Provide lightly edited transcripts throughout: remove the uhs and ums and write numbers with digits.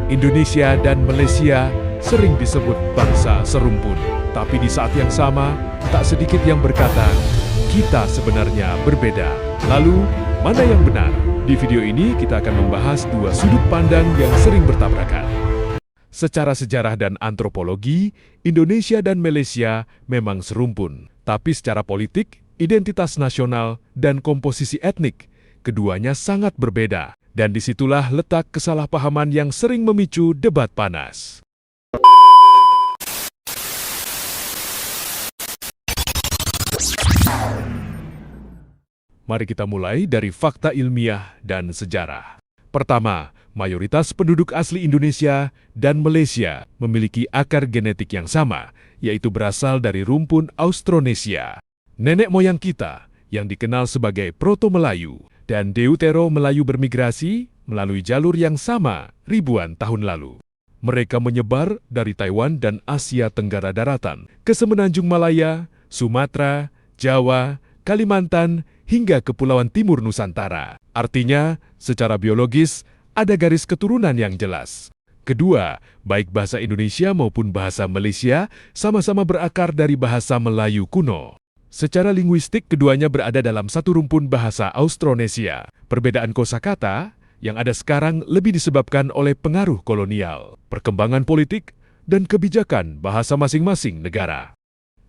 Indonesia dan Malaysia sering disebut bangsa serumpun. Tapi di saat yang sama, tak sedikit yang berkata, kita sebenarnya berbeda. Lalu, mana yang benar? Di video ini kita akan membahas dua sudut pandang yang sering bertabrakan. Secara sejarah dan antropologi, Indonesia dan Malaysia memang serumpun. Tapi secara politik, identitas nasional, dan komposisi etnik, keduanya sangat berbeda. Dan disitulah letak kesalahpahaman yang sering memicu debat panas. Mari kita mulai dari fakta ilmiah dan sejarah. Pertama, mayoritas penduduk asli Indonesia dan Malaysia memiliki akar genetik yang sama, yaitu berasal dari rumpun Austronesia. Nenek moyang kita, yang dikenal sebagai Proto-Melayu, dan Deutero-Melayu bermigrasi melalui jalur yang sama ribuan tahun lalu. Mereka menyebar dari Taiwan dan Asia Tenggara Daratan ke Semenanjung Malaya, Sumatera, Jawa, Kalimantan, hingga Kepulauan Timur Nusantara. Artinya, secara biologis, ada garis keturunan yang jelas. Kedua, baik bahasa Indonesia maupun bahasa Malaysia sama-sama berakar dari bahasa Melayu kuno. Secara linguistik, keduanya berada dalam satu rumpun bahasa Austronesia. Perbedaan kosakata yang ada sekarang lebih disebabkan oleh pengaruh kolonial, perkembangan politik, dan kebijakan bahasa masing-masing negara.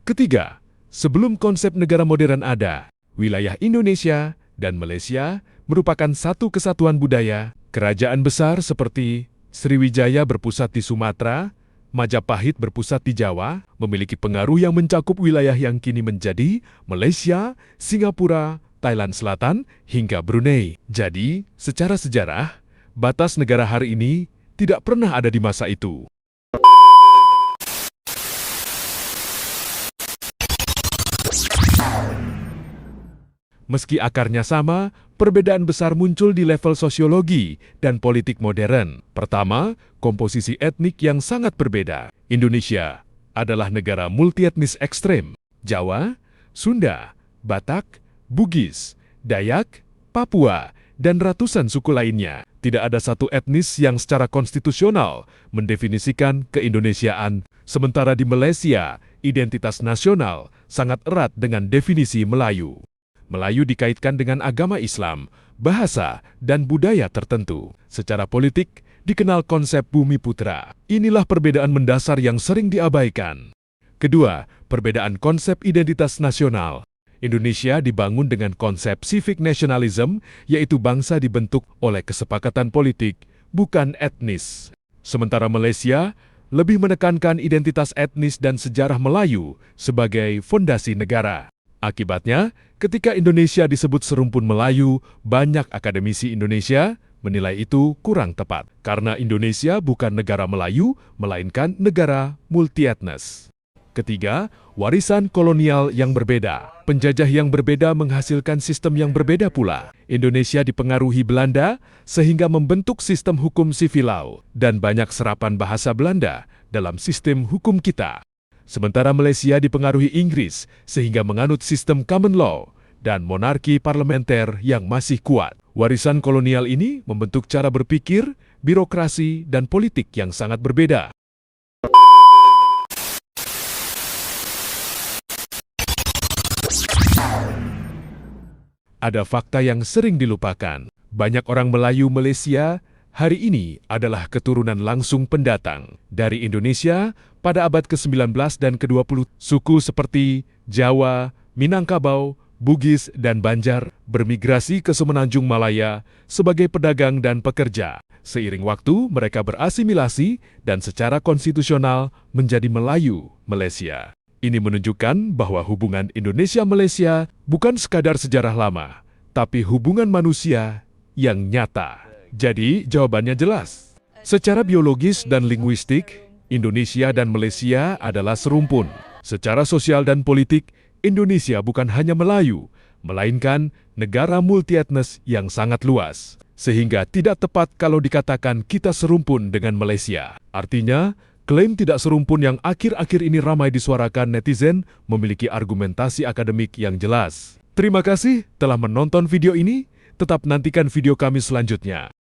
Ketiga, sebelum konsep negara modern ada, wilayah Indonesia dan Malaysia merupakan satu kesatuan budaya. Kerajaan besar seperti Sriwijaya berpusat di Sumatera, Majapahit berpusat di Jawa, memiliki pengaruh yang mencakup wilayah yang kini menjadi Malaysia, Singapura, Thailand Selatan, hingga Brunei. Jadi, secara sejarah, batas negara hari ini tidak pernah ada di masa itu. Meski akarnya sama, perbedaan besar muncul di level sosiologi dan politik modern. Pertama, komposisi etnik yang sangat berbeda. Indonesia adalah negara multietnis ekstrem. Jawa, Sunda, Batak, Bugis, Dayak, Papua, dan ratusan suku lainnya. Tidak ada satu etnis yang secara konstitusional mendefinisikan keindonesiaan. Sementara di Malaysia, identitas nasional sangat erat dengan definisi Melayu. Melayu dikaitkan dengan agama Islam, bahasa, dan budaya tertentu. Secara politik, dikenal konsep Bumi Putra. Inilah perbedaan mendasar yang sering diabaikan. Kedua, perbedaan konsep identitas nasional. Indonesia dibangun dengan konsep civic nationalism, yaitu bangsa dibentuk oleh kesepakatan politik, bukan etnis. Sementara Malaysia lebih menekankan identitas etnis dan sejarah Melayu sebagai fondasi negara. Akibatnya, ketika Indonesia disebut serumpun Melayu, banyak akademisi Indonesia menilai itu kurang tepat. Karena Indonesia bukan negara Melayu, melainkan negara multietnis. Ketiga, warisan kolonial yang berbeda. Penjajah yang berbeda menghasilkan sistem yang berbeda pula. Indonesia dipengaruhi Belanda, sehingga membentuk sistem hukum sivilau, dan banyak serapan bahasa Belanda dalam sistem hukum kita. Sementara Malaysia dipengaruhi Inggris sehingga menganut sistem common law dan monarki parlementer yang masih kuat. Warisan kolonial ini membentuk cara berpikir, birokrasi, dan politik yang sangat berbeda. Ada fakta yang sering dilupakan. Banyak orang Melayu Malaysia hari ini adalah keturunan langsung pendatang dari Indonesia pada abad ke-19 dan ke-20. Suku seperti Jawa, Minangkabau, Bugis, dan Banjar bermigrasi ke Semenanjung Malaya sebagai pedagang dan pekerja. Seiring waktu, mereka berasimilasi dan secara konstitusional menjadi Melayu Malaysia. Ini menunjukkan bahwa hubungan Indonesia-Malaysia bukan sekadar sejarah lama, tapi hubungan manusia yang nyata. Jadi, jawabannya jelas. Secara biologis dan linguistik, Indonesia dan Malaysia adalah serumpun. Secara sosial dan politik, Indonesia bukan hanya Melayu, melainkan negara multietnis yang sangat luas. Sehingga tidak tepat kalau dikatakan kita serumpun dengan Malaysia. Artinya, klaim tidak serumpun yang akhir-akhir ini ramai disuarakan netizen memiliki argumentasi akademik yang jelas. Terima kasih telah menonton video ini. Tetap nantikan video kami selanjutnya.